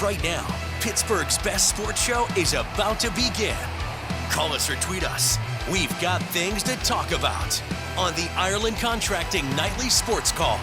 right now. Pittsburgh's best sports show is about to begin. Call us or tweet us. We've got things to talk about on the Ireland Contracting Nightly Sports Call.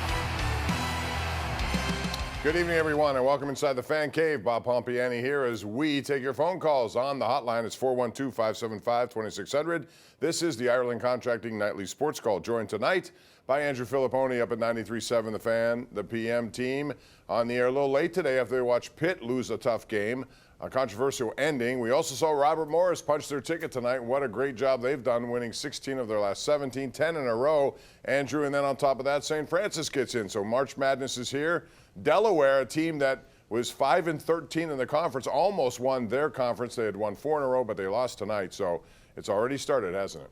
Good evening, everyone, and welcome inside the Fan Cave. Bob Pompeani here as we take your phone calls on the hotline. It's 412-575-2600. This is the Ireland Contracting Nightly Sports Call, joined tonight by Andrew Fillipponi up at 93.7 The Fan, the PM team on the air a little late today after they watched Pitt lose a tough game, a controversial ending. We also saw Robert Morris punch their ticket tonight. What a great job they've done, winning 16 of their last 17, 10 in a row, Andrew. And then on top of that, St. Francis gets in. So March Madness is here. Delaware, a team that was 5-13 in the conference, almost won their conference. They had won 4 in a row, but they lost tonight. So it's already started, hasn't it?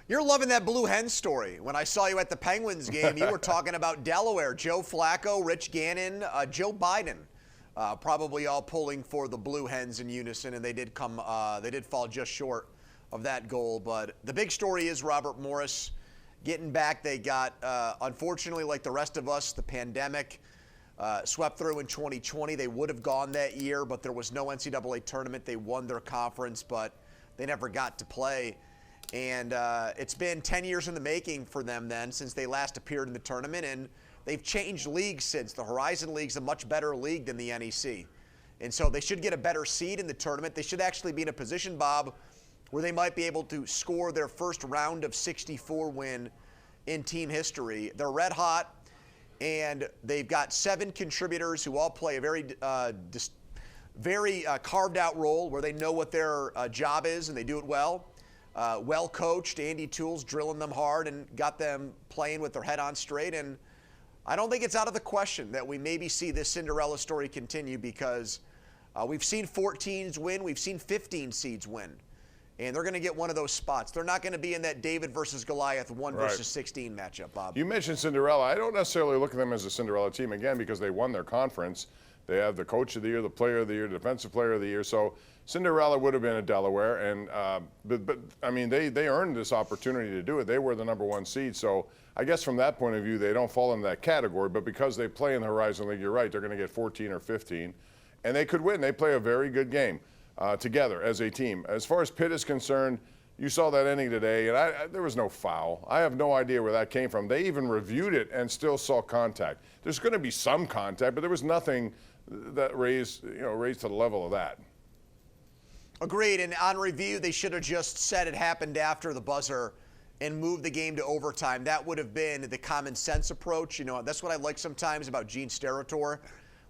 You're loving that Blue Hen story. When I saw you at the Penguins game, you were talking about Delaware, Joe Flacco, Rich Gannon, Joe Biden, probably all pulling for the Blue Hens in unison, and they did fall just short of that goal. But the big story is Robert Morris getting back. They got, unfortunately, like the rest of us, the pandemic swept through in 2020. They would have gone that year, but there was no NCAA tournament. They won their conference, but they never got to play. And it's been 10 years in the making for them then since they last appeared in the tournament, and they've changed leagues since. The Horizon League's a much better league than the NEC. And so they should get a better seed in the tournament. They should actually be in a position, Bob, where they might be able to score their first round of 64 win in team history. They're red hot, and they've got 7 contributors who all play a very carved out role where they know what their job is and they do it well. Well coached, Andy Toole's drilling them hard and got them playing with their head on straight. And I don't think it's out of the question that we maybe see this Cinderella story continue, because we've seen 14s win, we've seen 15 seeds win. And they're going to get one of those spots. They're not going to be in that David versus Goliath 1 versus 16 matchup, Bob. You mentioned Cinderella. I don't necessarily look at them as a Cinderella team, again, because they won their conference. They have the coach of the year, the player of the year, defensive player of the year. So Cinderella would have been a Delaware. And but I mean, they earned this opportunity to do it. They were the #1 seed. So I guess from that point of view, they don't fall into that category. But because they play in the Horizon League, you're right, they're going to get 14 or 15. And they could win. They play a very good game together as a team. As far as Pitt is concerned, you saw that inning today, and there was no foul. I have no idea where that came from. They even reviewed it and still saw contact. There's going to be some contact, but there was nothing that raised to the level of that. Agreed. And on review, they should have just said it happened after the buzzer and moved the game to overtime. That would have been the common sense approach. You know, that's what I like sometimes about Gene Steratore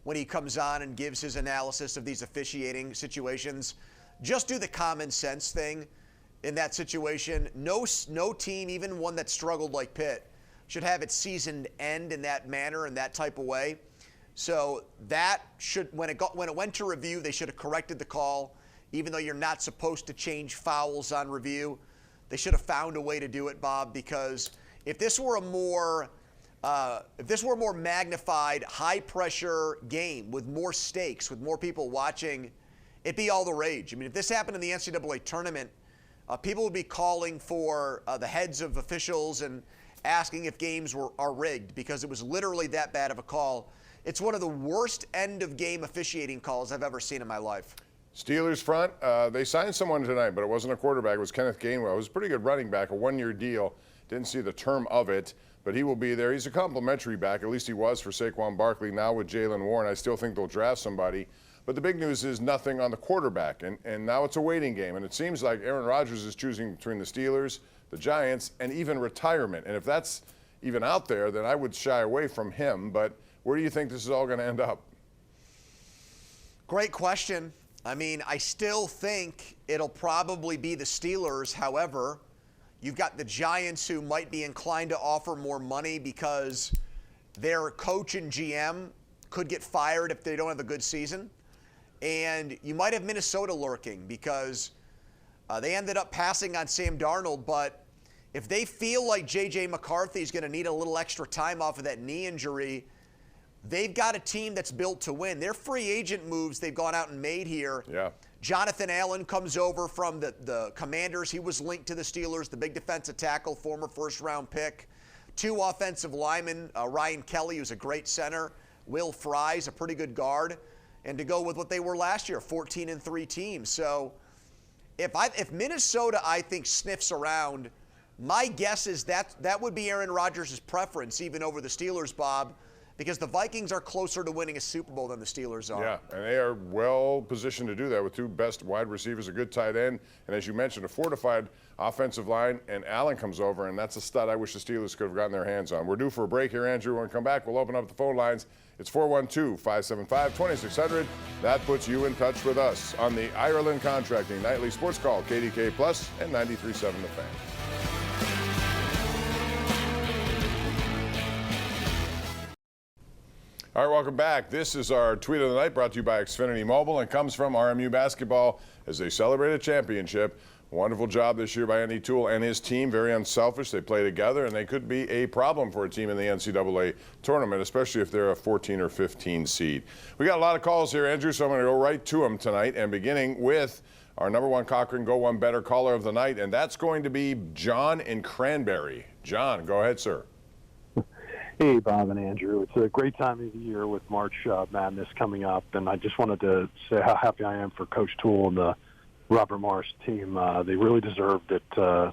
when he comes on and gives his analysis of these officiating situations. Just do the common sense thing in that situation. No team, even one that struggled like Pitt, should have its season end in that manner, in that type of way. So that should, when it went to review, they should have corrected the call. Even though you're not supposed to change fouls on review, they should have found a way to do it, Bob, because if this were a more magnified, high-pressure game with more stakes, with more people watching, it'd be all the rage. I mean, if this happened in the NCAA tournament, people would be calling for the heads of officials and asking if games are rigged, because it was literally that bad of a call. It's one of the worst end-of-game officiating calls I've ever seen in my life. Steelers front, they signed someone tonight, but it wasn't a quarterback. It was Kenneth Gainwell. It was a pretty good running back, a 1-year deal. Didn't see the term of it, but he will be there. He's a complimentary back. At least he was for Saquon Barkley. Now with Jalen Warren, I still think they'll draft somebody. But the big news is nothing on the quarterback, and now it's a waiting game. And it seems like Aaron Rodgers is choosing between the Steelers, the Giants, and even retirement. And if that's even out there, then I would shy away from him. But where do you think this is all going to end up? Great question. I mean, I still think it'll probably be the Steelers. However, you've got the Giants, who might be inclined to offer more money because their coach and GM could get fired if they don't have a good season. And you might have Minnesota lurking because they ended up passing on Sam Darnold. But if they feel like J.J. McCarthy is going to need a little extra time off of that knee injury, they've got a team that's built to win. Their free agent moves they've gone out and made here. Yeah. Jonathan Allen comes over from the Commanders. He was linked to the Steelers, the big defensive tackle, former first-round pick. 2 offensive linemen, Ryan Kelly, who's a great center. Will Fry's a pretty good guard. and to go with what they were last year, 14-3 teams. So if Minnesota, I think, sniffs around, my guess is that would be Aaron Rodgers' preference, even over the Steelers, Bob, because the Vikings are closer to winning a Super Bowl than the Steelers are. Yeah, and they are well positioned to do that with two best wide receivers, a good tight end, and as you mentioned, a fortified offensive line, and Allen comes over, and that's a stud I wish the Steelers could have gotten their hands on. We're due for a break here, Andrew. When we come back, we'll open up the phone lines. It's 412-575-2600. That puts you in touch with us on the Ireland Contracting Nightly Sports Call, KDKA Plus and 93.7 The Fan. All right, welcome back. This is our Tweet of the Night brought to you by Xfinity Mobile and comes from RMU Basketball as they celebrate a championship. Wonderful job this year by Andy Toole and his team. Very unselfish. They play together, and they could be a problem for a team in the NCAA tournament, especially if they're a 14 or 15 seed. We got a lot of calls here, Andrew, so I'm going to go right to them tonight, and beginning with our number one Cochran Go One Better caller of the night, and that's going to be John in Cranberry. John, go ahead, sir. Hey, Bob and Andrew. It's a great time of the year with March Madness coming up, and I just wanted to say how happy I am for Coach Toole and the Robert Morris team. They really deserved it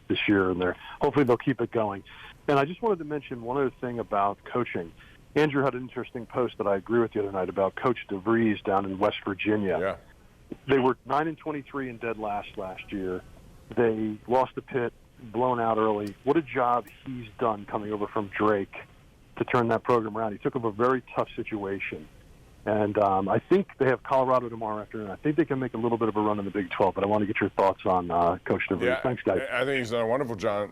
this year, and hopefully they'll keep it going. And I just wanted to mention one other thing about coaching. Andrew had an interesting post that I agree with the other night about Coach DeVries down in West Virginia. Yeah. They were 9-23 and dead last year. They lost to Pitt, blown out early. What a job he's done coming over from Drake to turn that program around. He took up a very tough situation. And I think they have Colorado tomorrow afternoon. I think they can make a little bit of a run in the Big 12, but I want to get your thoughts on Coach DeVries. Yeah, Thanks, guys. I think he's done a wonderful job,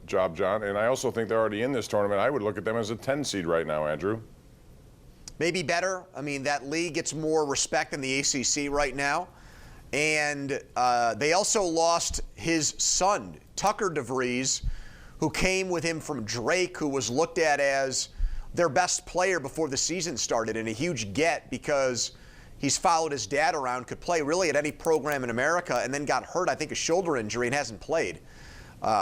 John, and I also think they're already in this tournament. I would look at them as a 10 seed right now, Andrew. Maybe better. I mean, that league gets more respect than the ACC right now. And they also lost his son, Tucker DeVries, who came with him from Drake, who was looked at as their best player before the season started, and a huge get because he's followed his dad around, could play really at any program in America, and then got hurt, I think, a shoulder injury, and hasn't played.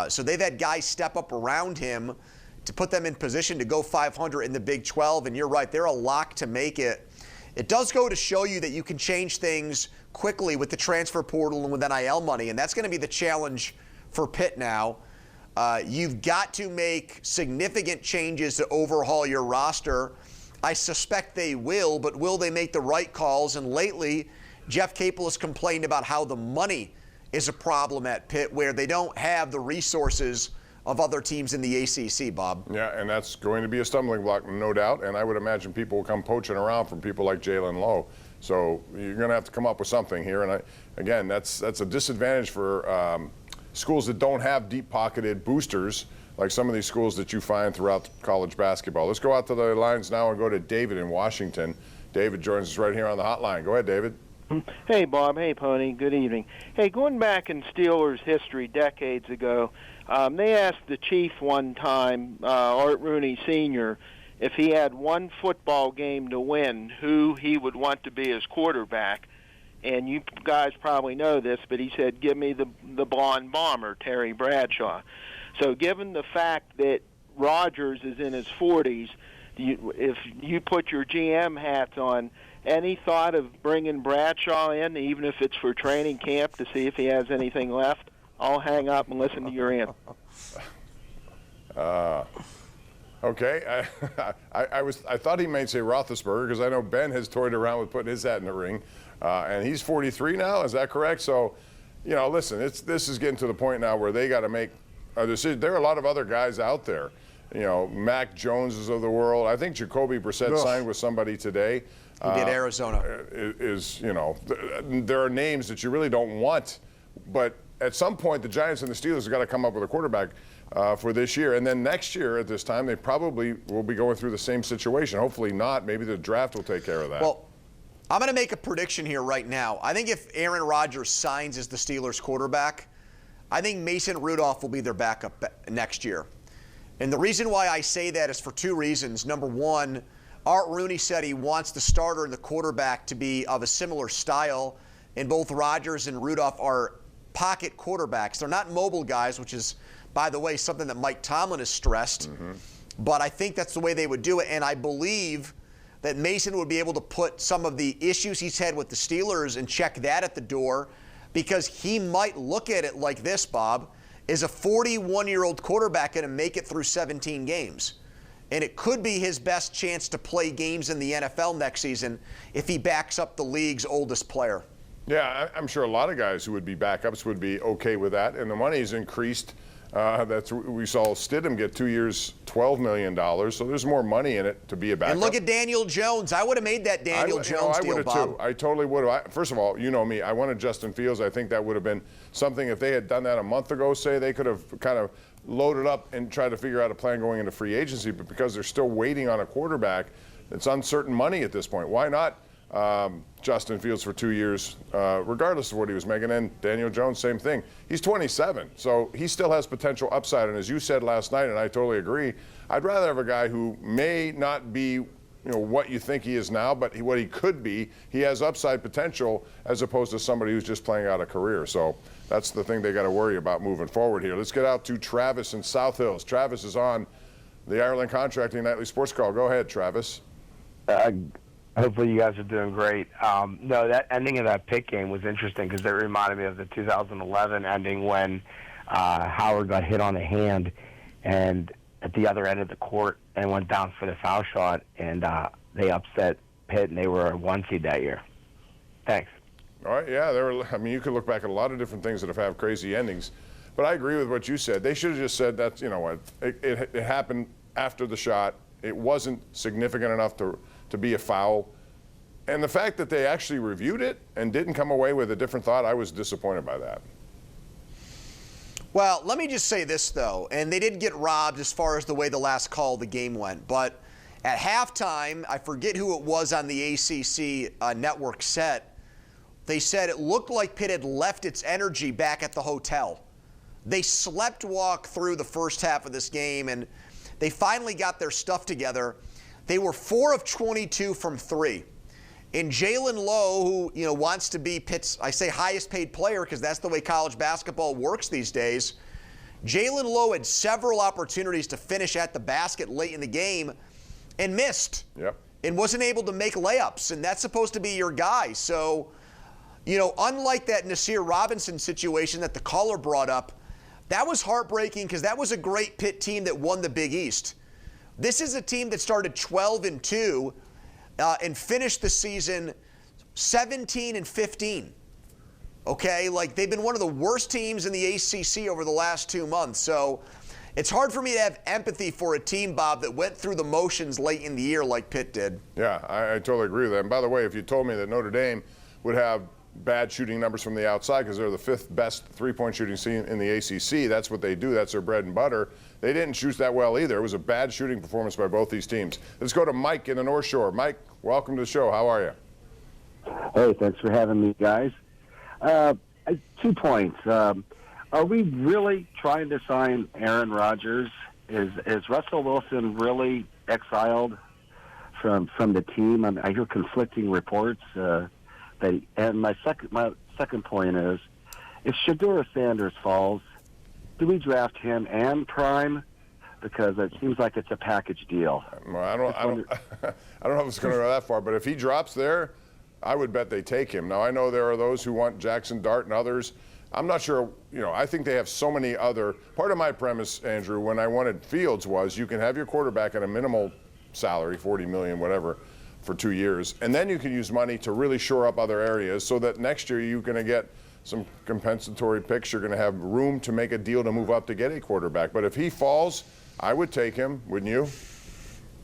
So they've had guys step up around him to put them in position to go 500 in the Big 12, and you're right, they're a lock to make it. It does go to show you that you can change things quickly with the transfer portal and with NIL money, and that's going to be the challenge for Pitt now. You've got to make significant changes to overhaul your roster. I suspect they will, but will they make the right calls? And lately, Jeff Capel has complained about how the money is a problem at Pitt, where they don't have the resources of other teams in the ACC, Bob. Yeah, and that's going to be a stumbling block, no doubt. And I would imagine people will come poaching around from people like Jalen Lowe. So you're going to have to come up with something here. And again, that's a disadvantage for schools that don't have deep-pocketed boosters like some of these schools that you find throughout college basketball. Let's go out to the lines now and go to David in Washington. David joins us right here on the hotline. Go ahead, David. Hey, Bob. Hey, Pony. Good evening. Hey, going back in Steelers history decades ago, they asked the Chief one time, Art Rooney Sr., if he had one football game to win, who he would want to be his quarterback. And you guys probably know this, but he said, give me the blonde bomber, Terry Bradshaw. So given the fact that Rodgers is in his 40s, if you put your GM hats on, any thought of bringing Bradshaw in, even if it's for training camp, to see if he has anything left? I'll hang up and listen to your answer. Okay, I thought he might say Roethlisberger because I know Ben has toyed around with putting his hat in the ring, and he's 43 now. Is that correct? So, you know, listen, this is getting to the point now where they got to make a decision. There are a lot of other guys out there, you know, Mac Joneses of the world. I think Jacoby Brissett signed with somebody today. He did Arizona. You know, there are names that you really don't want, but at some point the Giants and the Steelers have got to come up with a quarterback for this year. And then next year at this time, they probably will be going through the same situation. Hopefully not. Maybe the draft will take care of that. Well, I'm going to make a prediction here right now. I think if Aaron Rodgers signs as the Steelers quarterback, I think Mason Rudolph will be their backup next year. And the reason why I say that is for two reasons. Number one, Art Rooney said he wants the starter and the quarterback to be of a similar style, and both Rodgers and Rudolph are pocket quarterbacks. They're not mobile guys, which is, by the way, something that Mike Tomlin has stressed. Mm-hmm. But I think that's the way they would do it, and I believe that Mason would be able to put some of the issues he's had with the Steelers and check that at the door, because he might look at it like this, Bob. Is a 41-year-old quarterback going to make it through 17 games? And it could be his best chance to play games in the NFL next season if he backs up the league's oldest player. Yeah, I'm sure a lot of guys who would be backups would be okay with that. And the money's increased. We saw Stidham get 2 years, $12 million. So there's more money in it to be a backup. And look at Daniel Jones. I would have made that Daniel Jones deal, Bob. I would have too. I totally would have. First of all, you know me. I wanted Justin Fields. I think that would have been something, if they had done that a month ago, say, they could have kind of loaded up and tried to figure out a plan going into free agency. But because they're still waiting on a quarterback, it's uncertain money at this point. Why not Justin Fields for 2 years, regardless of what he was making? And Daniel Jones, same thing. He's 27, so he still has potential upside. And as you said last night, and I totally agree, I'd rather have a guy who may not be what you think he is now, but what he could be. He has upside potential, as opposed to somebody who's just playing out a career. So that's the thing they got to worry about moving forward here. Let's get out to Travis in South Hills. Travis is on the Ireland Contracting Nightly Sports Call. Go ahead, Travis. Hopefully you guys are doing great. No, that ending of that Pitt game was interesting because it reminded me of the 2011 ending when Howard got hit on the hand and at the other end of the court and went down for the foul shot, and they upset Pitt, and they were a 1 seed that year. Thanks. All right, yeah, you could look back at a lot of different things that have had crazy endings, but I agree with what you said. They should have just said that, it happened after the shot. It wasn't significant enough to be a foul. And the fact that they actually reviewed it and didn't come away with a different thought, I was disappointed by that. Well, let me just say this, though, and they did get robbed as far as the way the last call of the game went. But at halftime, I forget who it was on the ACC network set, they said it looked like Pitt had left its energy back at the hotel. They slept walk through the first half of this game, and they finally got their stuff together. They were 4 of 22 from 3. And Jalen Lowe, who wants to be Pitt's, I say, highest paid player because that's the way college basketball works these days. Jalen Lowe had several opportunities to finish at the basket late in the game and missed. Yep. And wasn't able to make layups, and that's supposed to be your guy. So, unlike that Nasir Robinson situation that the caller brought up, that was heartbreaking because that was a great Pitt team that won the Big East. This is a team that started 12-2 and finished the season 17-15. Okay, they've been one of the worst teams in the ACC over the last 2 months. So it's hard for me to have empathy for a team, Bob, that went through the motions late in the year like Pitt did. Yeah, I totally agree with that. And by the way, if you told me that Notre Dame would have bad shooting numbers from the outside because they're the 5th best three-point shooting team in the ACC, that's what they do. That's their bread and butter. They didn't shoot that well either. It was a bad shooting performance by both these teams. Let's go to Mike in the North Shore. Mike, welcome to the show. How are you? Hey, thanks for having me, guys. 2 points. Are we really trying to sign Aaron Rodgers? Is Russell Wilson really exiled from the team? I hear conflicting reports. And my second point is, if Shedeur Sanders falls, do we draft him and Prime? Because it seems like it's a package deal. Well, I don't know if it's going to go that far, but if he drops there, I would bet they take him. Now, I know there are those who want Jackson Dart and others. I'm not sure, I think they have so many other. Part of my premise, Andrew, when I wanted Fields was you can have your quarterback at a minimal salary, $40 million, whatever, for 2 years, and then you can use money to really shore up other areas so that next year you're going to get some compensatory picks. You're going to have room to make a deal to move up to get a quarterback. But if he falls, I would take him, wouldn't you?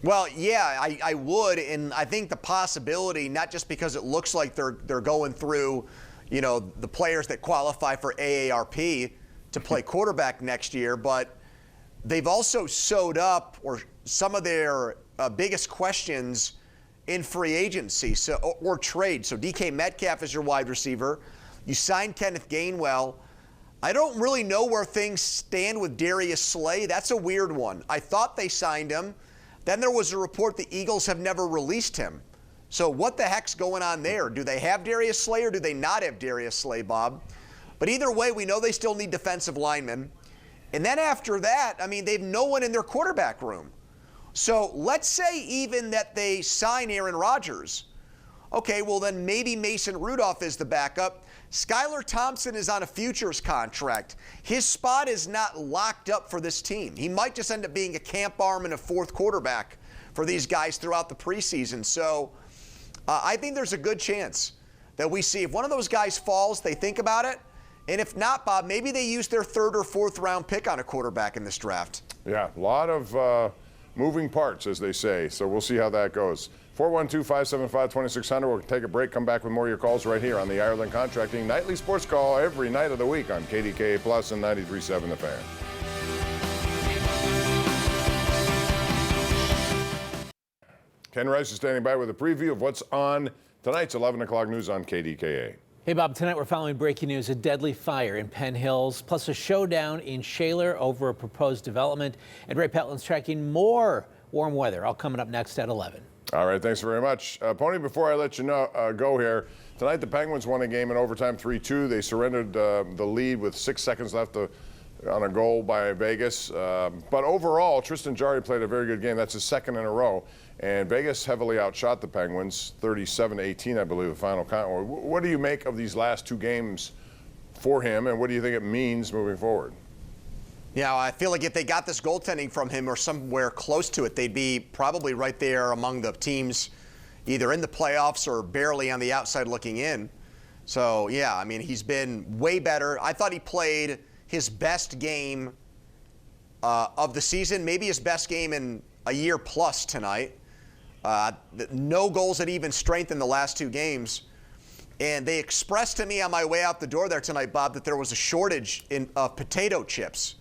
Well, yeah, I would, and I think the possibility, not just because it looks like they're going through, the players that qualify for AARP to play quarterback next year, but they've also sewed up some of their biggest questions in free agency or trade. So DK Metcalf is your wide receiver. You signed Kenneth Gainwell. I don't really know where things stand with Darius Slay. That's a weird one. I thought they signed him. Then there was a report the Eagles have never released him. So what the heck's going on there? Do they have Darius Slay or do they not have Darius Slay, Bob? But either way, we know they still need defensive linemen. And then after that, they've no one in their quarterback room. So let's say even that they sign Aaron Rodgers. Okay, well then maybe Mason Rudolph is the backup. Skylar Thompson is on a futures contract. His spot is not locked up for this team. He might just end up being a camp arm and a fourth quarterback for these guys throughout the preseason. So I think there's a good chance that we see if one of those guys falls, they think about it. And if not, Bob, maybe they use their third or fourth round pick on a quarterback in this draft. Yeah, a lot of moving parts, as they say. So we'll see how that goes. 412-575-2600. We'll take a break, come back with more of your calls right here on the Ireland Contracting Nightly Sports Call every night of the week on KDKA Plus and 93.7 The Fan. Ken Rice is standing by with a preview of what's on tonight's 11 o'clock news on KDKA. Hey, Bob, tonight we're following breaking news, a deadly fire in Penn Hills, plus a showdown in Shaler over a proposed development. And Ray Petlin's tracking more warm weather, all coming up next at 11. All right, thanks very much. Pony, before I let you go here, tonight the Penguins won a game in overtime 3-2. They surrendered the lead with 6 seconds left on a goal by Vegas. But overall, Tristan Jarry played a very good game. That's his second in a row. And Vegas heavily outshot the Penguins, 37-18, I believe, the final count. What do you make of these last two games for him, and what do you think it means moving forward? Yeah, I feel like if they got this goaltending from him or somewhere close to it, they'd be probably right there among the teams either in the playoffs or barely on the outside looking in. So, yeah, I mean, he's been way better. I thought he played his best game of the season, maybe his best game in a year plus tonight. No goals at even strength in the last two games. And they expressed to me on my way out the door there tonight, Bob, that there was a shortage of potato chips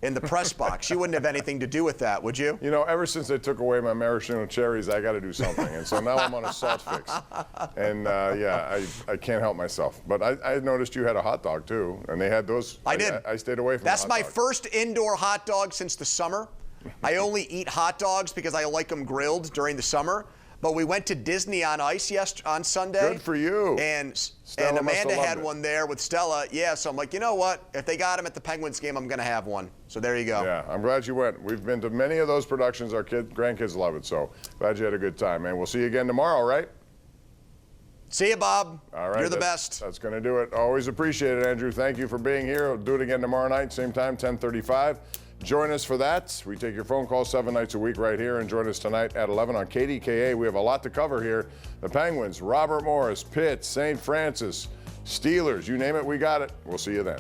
in the press box. You wouldn't have anything to do with that, would you? You know, ever since they took away my maraschino cherries, I got to do something. And so now I'm on a salt fix. And, yeah, I can't help myself. But I noticed you had a hot dog, too. And they had those. I did. I stayed away from That's the hot my dog. first indoor hot dog since the summer. I only eat hot dogs because I like them grilled during the summer. But we went to Disney on Ice on Sunday. Good for you. And Stella Amanda had it. one there with Stella. Yeah, so I'm like, you know what? If they got him at the Penguins game, I'm going to have one. So there you go. Yeah, I'm glad you went. We've been to many of those productions. Our grandkids love it. So glad you had a good time, man. We'll see you again tomorrow, right? See you, Bob. All right. You're the best. That's going to do it. Always appreciate it, Andrew. Thank you for being here. We'll do it again tomorrow night, same time, 10:35. Join us for that. We take your phone calls 7 nights a week right here, and join us tonight at 11 on KDKA. We have a lot to cover here. The Penguins, Robert Morris, Pitt, St. Francis, Steelers, you name it, we got it. We'll see you then.